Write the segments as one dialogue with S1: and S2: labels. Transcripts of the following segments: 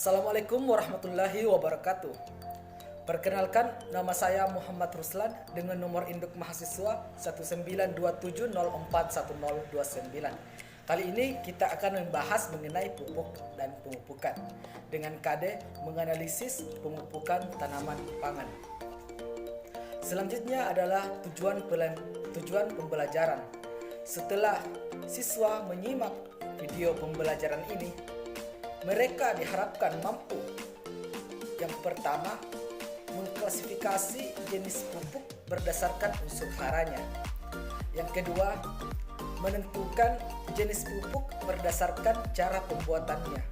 S1: Assalamualaikum warahmatullahi wabarakatuh. Perkenalkan, nama saya Muhammad Ruslan dengan nomor induk mahasiswa 1927041029. Kali ini kita akan membahas mengenai pupuk dan pemupukan dengan KD menganalisis pemupukan tanaman pangan. Selanjutnya adalah tujuan pembelajaran. Setelah siswa menyimak video pembelajaran ini, mereka diharapkan mampu yang pertama, mengklasifikasi jenis pupuk berdasarkan unsur haranya. Yang kedua, menentukan jenis pupuk berdasarkan cara pembuatannya.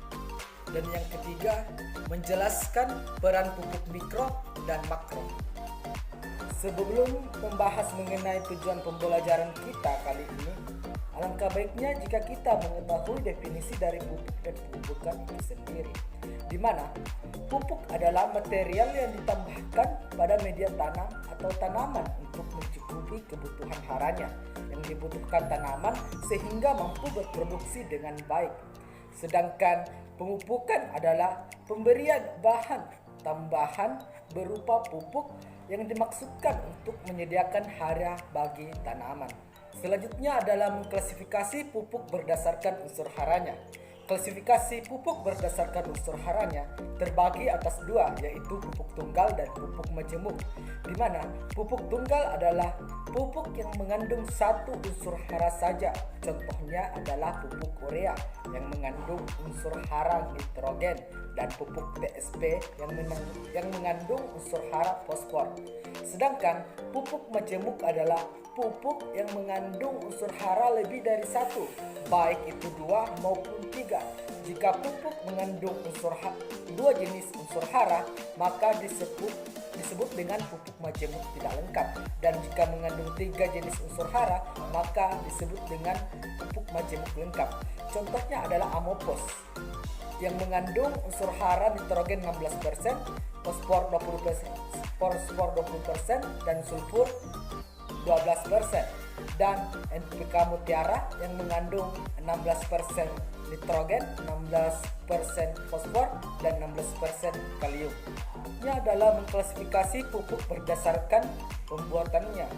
S1: Dan yang ketiga, menjelaskan peran pupuk mikro dan makro. Sebelum membahas mengenai tujuan pembelajaran kita kali ini, alangkah baiknya jika kita mengetahui definisi dari pupuk dan pemupukan itu sendiri, di mana pupuk adalah material yang ditambahkan pada media tanam atau tanaman untuk mencukupi kebutuhan haranya yang dibutuhkan tanaman sehingga mampu berproduksi dengan baik. Sedangkan pemupukan adalah pemberian bahan tambahan berupa pupuk yang dimaksudkan untuk menyediakan hara bagi tanaman. Selanjutnya adalah mengklasifikasi pupuk berdasarkan unsur haranya. Klasifikasi pupuk berdasarkan unsur haranya terbagi atas dua, yaitu pupuk tunggal dan pupuk majemuk, di mana pupuk tunggal adalah pupuk yang mengandung satu unsur hara saja. Contohnya adalah pupuk urea yang mengandung unsur hara nitrogen dan pupuk TSP yang mengandung unsur hara fosfor. Sedangkan pupuk majemuk adalah pupuk yang mengandung unsur hara lebih dari satu, baik itu dua maupun tiga. Jika pupuk mengandung dua jenis unsur hara, maka disebut dengan pupuk majemuk tidak lengkap. Dan jika mengandung tiga jenis unsur hara, maka disebut dengan pupuk majemuk lengkap. Contohnya adalah amopos yang mengandung unsur hara nitrogen 16%, fosfor 20%, dan sulfur 12%, dan NPK Mutiara yang mengandung 16% nitrogen, 16% fosfor, dan 16% kalium. Ini adalah mengklasifikasi pupuk berdasarkan pembuatannya.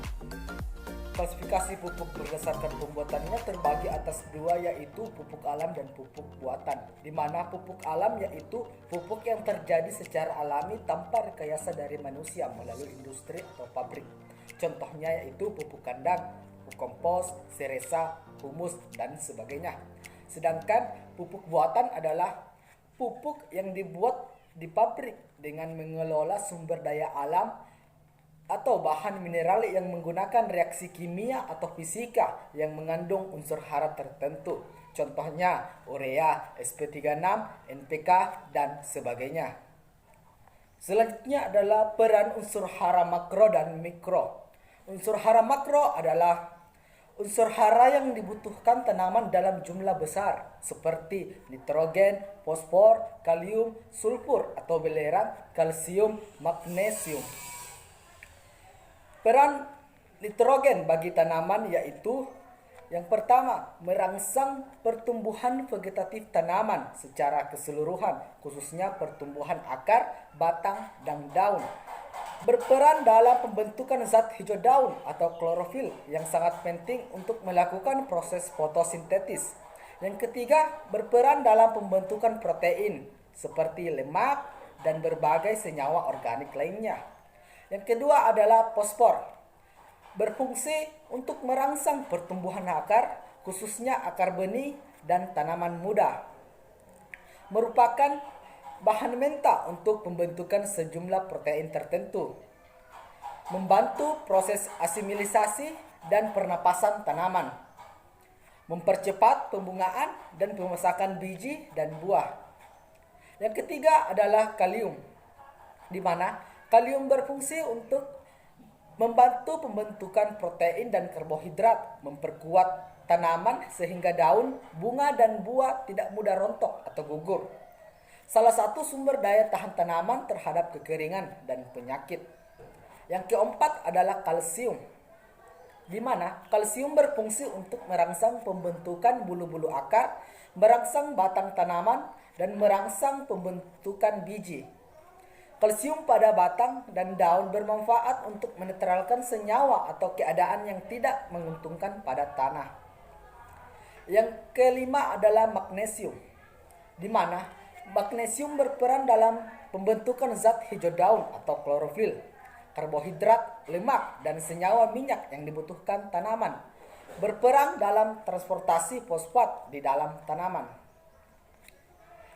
S1: Klasifikasi pupuk berdasarkan pembuatannya terbagi atas dua, yaitu pupuk alam dan pupuk buatan, di mana pupuk alam yaitu pupuk yang terjadi secara alami tanpa rekayasa dari manusia melalui industri atau pabrik. Contohnya yaitu pupuk kandang, pupuk kompos, seresa, humus, dan sebagainya. Sedangkan pupuk buatan adalah pupuk yang dibuat di pabrik dengan mengelola sumber daya alam atau bahan mineral yang menggunakan reaksi kimia atau fisika yang mengandung unsur hara tertentu. Contohnya urea, sp36, NPK, dan sebagainya. Selanjutnya adalah peran unsur hara makro dan mikro. Unsur hara makro adalah unsur hara yang dibutuhkan tanaman dalam jumlah besar seperti nitrogen, fosfor, kalium, sulfur atau belerang, kalsium, magnesium. Peran nitrogen bagi tanaman yaitu yang pertama, merangsang pertumbuhan vegetatif tanaman secara keseluruhan, khususnya pertumbuhan akar, batang, dan daun. Berperan dalam pembentukan zat hijau daun atau klorofil yang sangat penting untuk melakukan proses fotosintesis. Yang ketiga, berperan dalam pembentukan protein seperti lemak dan berbagai senyawa organik lainnya. Yang kedua adalah fosfor. Berfungsi untuk merangsang pertumbuhan akar, khususnya akar benih dan tanaman muda. Merupakan bahan mentah untuk pembentukan sejumlah protein tertentu. Membantu proses asimilisasi dan pernapasan tanaman. Mempercepat pembungaan dan pemasakan biji dan buah. Yang ketiga adalah kalium, di mana kalium berfungsi untuk membantu pembentukan protein dan karbohidrat, memperkuat tanaman sehingga daun, bunga, dan buah tidak mudah rontok atau gugur. Salah satu sumber daya tahan tanaman terhadap kekeringan dan penyakit. Yang keempat adalah kalsium, di mana kalsium berfungsi untuk merangsang pembentukan bulu-bulu akar, merangsang batang tanaman, dan merangsang pembentukan biji. Kalsium pada batang dan daun bermanfaat untuk menetralkan senyawa atau keadaan yang tidak menguntungkan pada tanah. Yang kelima adalah magnesium, di mana magnesium berperan dalam pembentukan zat hijau daun atau klorofil, karbohidrat, lemak, dan senyawa minyak yang dibutuhkan tanaman, berperan dalam transportasi fosfat di dalam tanaman.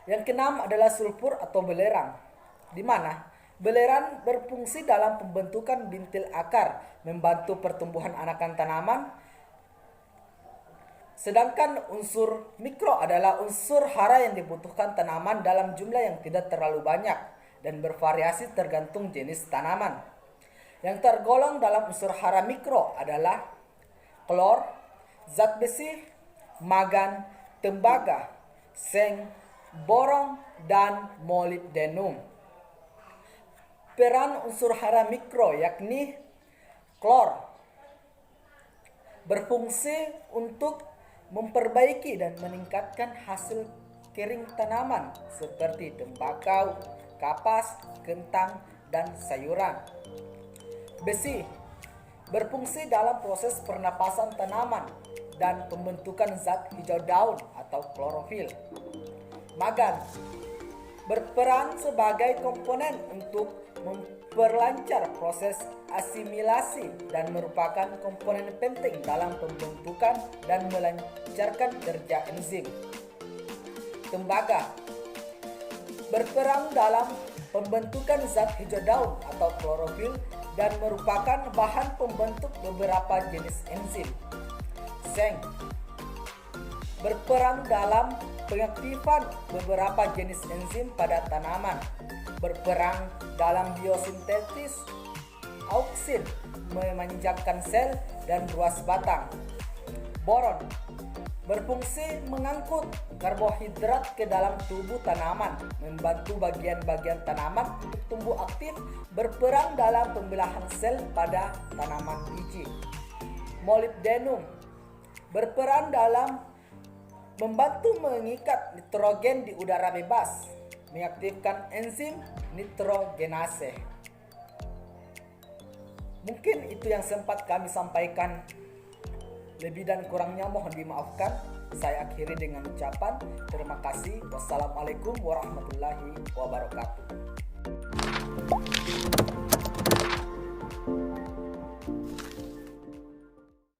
S1: Yang keenam adalah sulfur atau belerang, di mana belerang berfungsi dalam pembentukan bintil akar, membantu pertumbuhan anakan tanaman. Sedangkan unsur mikro adalah unsur hara yang dibutuhkan tanaman dalam jumlah yang tidak terlalu banyak dan bervariasi tergantung jenis tanaman. Yang tergolong dalam unsur hara mikro adalah klor, zat besi, mangan, tembaga, seng, boron, dan molibdenum. Peran unsur hara mikro yakni klor berfungsi untuk memperbaiki dan meningkatkan hasil kering tanaman seperti tembakau, kapas, kentang, dan sayuran. Besi berfungsi dalam proses pernapasan tanaman dan pembentukan zat hijau daun atau klorofil. Mangan berperan sebagai komponen untuk memperlancar proses asimilasi dan merupakan komponen penting dalam pembentukan dan melancarkan kerja enzim. Tembaga berperan dalam pembentukan zat hijau daun atau klorofil dan merupakan bahan pembentuk beberapa jenis enzim. Seng berperan dalam pengaktifan beberapa jenis enzim pada tanaman, berperan dalam biosintesis auksin, memanjangkan sel dan ruas batang. Boron berfungsi mengangkut karbohidrat ke dalam tubuh tanaman, membantu bagian-bagian tanaman untuk tumbuh aktif, berperan dalam pembelahan sel pada tanaman biji. Molibdenum berperan dalam membantu mengikat nitrogen di udara bebas, mengaktifkan enzim nitrogenase. Mungkin itu yang sempat kami sampaikan. Lebih dan kurangnya mohon dimaafkan. Saya akhiri dengan ucapan terima kasih. Wassalamualaikum warahmatullahi wabarakatuh.